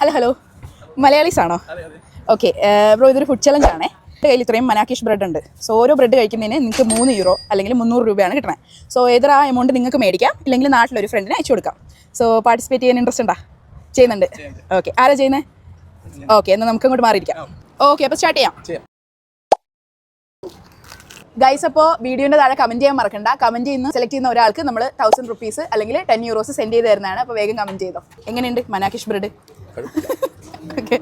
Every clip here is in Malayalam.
ഹലോ മലയാളീസ് ആണോ? ഓക്കെ ബ്രോ, ഇതൊരു ഫുഡ് ചലഞ്ച് ആണേ. എൻ്റെ കയ്യിൽ ഇത്രയും മനാക്കിഷ് ബ്രെഡ് ഉണ്ട്. സോ ഓരോ ബ്രെഡ് കഴിക്കുന്നതിന് നിങ്ങൾക്ക് 3 യൂറോ അല്ലെങ്കിൽ 300 രൂപയാണ് കിട്ടണേ. സോ ഏതൊരു ആ എമൗണ്ട് നിങ്ങൾക്ക് മേടിക്കാം, ഇല്ലെങ്കിൽ നാട്ടിലൊരു ഫ്രണ്ടിന് അയച്ചു കൊടുക്കാം. സോ പാർട്ടിസിപ്പേറ്റ് ചെയ്യാൻ ഇൻട്രസ്റ്റ് ഉണ്ടോ? ചെയ്യുന്നുണ്ട്. ഓക്കെ, ആരാ ചെയ്യുന്നത്? ഓക്കെ, എന്നാൽ നമുക്ക് അങ്ങോട്ട് മാറിയിരിക്കാം. ഓക്കെ, അപ്പോൾ സ്റ്റാർട്ട് ചെയ്യാം. ഗൈസ്, അപ്പോൾ വീഡിയോൻ്റെ താഴെ കമൻറ്റ് ചെയ്യാൻ മറക്കണ്ട. കമൻറ്റ് ചെയ്യുന്ന സെലക്ട് ചെയ്യുന്ന ഒരാൾക്ക് നമ്മൾ 1000 റുപ്പീസ് അല്ലെങ്കിൽ 10 യൂറോസ് സെൻഡ് ചെയ്ത് തരുന്നതാണ്. അപ്പോൾ വേഗം കമൻറ്റ് ചെയ്തോ. എങ്ങനെയുണ്ട് മനാക്കിഷ് ബ്രെഡ്? ഓക്കെ,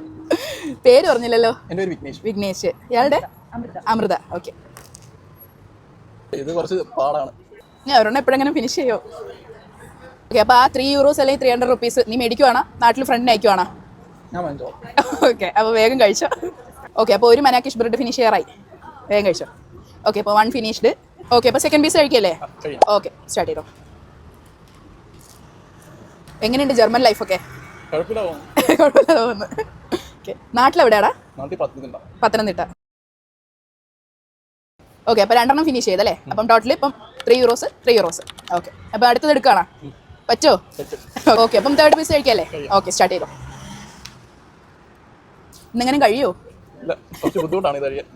പേര് പറഞ്ഞില്ലല്ലോ. എൻ്റെ പേര് വിഘ്നേഷ്. വിഘ്നേഷ്. ഇയാളുടെ? അമൃത. ഓക്കെ, ഇത് കുറച്ച് പാടാണ്. ഞാൻ ഒരെണ്ണം എപ്പോഴെങ്ങനെ ഫിനിഷ് ചെയ്യോ? ഓക്കെ, അപ്പോൾ ആ 3 യൂറോസ് അല്ലെങ്കിൽ 300 റുപ്പീസ് നീ മേടിക്കുവാണോ നാട്ടിൽ ഫ്രണ്ടിന് അയക്കുവാണോ? ഞാൻ വാങ്ങിച്ചോ. ഓക്കെ, അപ്പോൾ വേഗം കഴിച്ചോ. ഓക്കെ, അപ്പോൾ ഒരു മനാക്കിഷ് ബ്രെഡ് ഫിനിഷ് ചെയ്യാറായി. വേഗം കഴിച്ചോ. ഓക്കെ, അപ്പോൾ 1 ഫിനിഷ്ഡ്. ഓക്കെ, അപ്പോൾ സെക്കൻഡ് പീസ് കഴിക്കല്ലേ? ഓക്കെ, സ്റ്റാർട്ട് ചെയ്തോ. എങ്ങനെയുണ്ട് ജർമ്മൻ ലൈഫൊക്കെ? കുഴപ്പമില്ല തോന്നുന്നു. ഓക്കെ, നാട്ടിലെവിടെയാടാ? പത്തനംതിട്ട. ഓക്കെ, അപ്പോൾ 2 ഫിനിഷ് ചെയ്തല്ലേ? അപ്പം ടോട്ടൽ ഇപ്പം 3 യൂറോസ്. ഓക്കെ, അപ്പോൾ അടുത്തത് എടുക്കുകയാണോ? പറ്റോ? ഓക്കെ, അപ്പം തേർഡ് പീസ് കഴിക്കല്ലേ? ഓക്കെ, സ്റ്റാർട്ട് ചെയ്തോ. ഇന്നെങ്ങനെ കഴിയോ? ബുദ്ധിമുട്ടാണ് ഇത് കഴിയാൻ.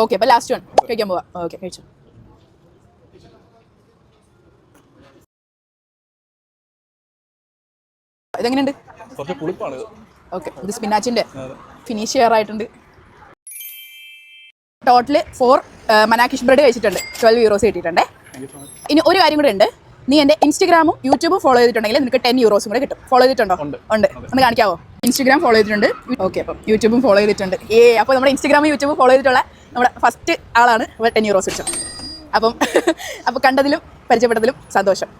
ഓക്കെ, അപ്പോൾ ലാസ്റ്റ് വൺ കഴിക്കാൻ പോവാം. ഓക്കെ, കഴിച്ചു. ഇതെങ്ങനെയുണ്ട്? കുറച്ച് പുളിപ്പാണ് ഇത്. ഓക്കെ, ഇത് സ്പിനാച്ചിൻ്റെ ഫിനിഷ് ചെയ്യാറായിട്ടുണ്ട്. ടോട്ടൽ 4 മനാക്കിഷ് ബ്രെഡ് കഴിച്ചിട്ടുണ്ട്. 12 യൂറോസ് കിട്ടിയിട്ടുണ്ടേ. ഇനി ഒരു കാര്യം കൂടെ ഉണ്ട്. നീ എൻ്റെ ഇൻസ്റ്റഗ്രാമും യൂട്യൂബും ഫോളോ ചെയ്തിട്ടുണ്ടെങ്കിൽ നിനക്ക് 10 യൂറോസും കൂടെ കിട്ടും. ഫോളോ ചെയ്തിട്ടുണ്ടോ? ഉണ്ട്. ഒന്ന് കാണിക്കാവോ? ഇൻസ്റ്റഗ്രാം ഫോളോ ചെയ്തിട്ടുണ്ട്. ഓക്കെ, അപ്പം യൂട്യൂബും ഫോളോ ചെയ്തിട്ടുണ്ട്. അപ്പോൾ നമ്മുടെ ഇൻസ്റ്റഗ്രാമും യൂട്യൂബും ഫോളോ ചെയ്തിട്ടുള്ള നമ്മുടെ ഫസ്റ്റ് ആളാണ് 10 യൂറോസ് കിട്ടും. അപ്പം കണ്ടതിലും പരിചയപ്പെട്ടതിലും സന്തോഷം.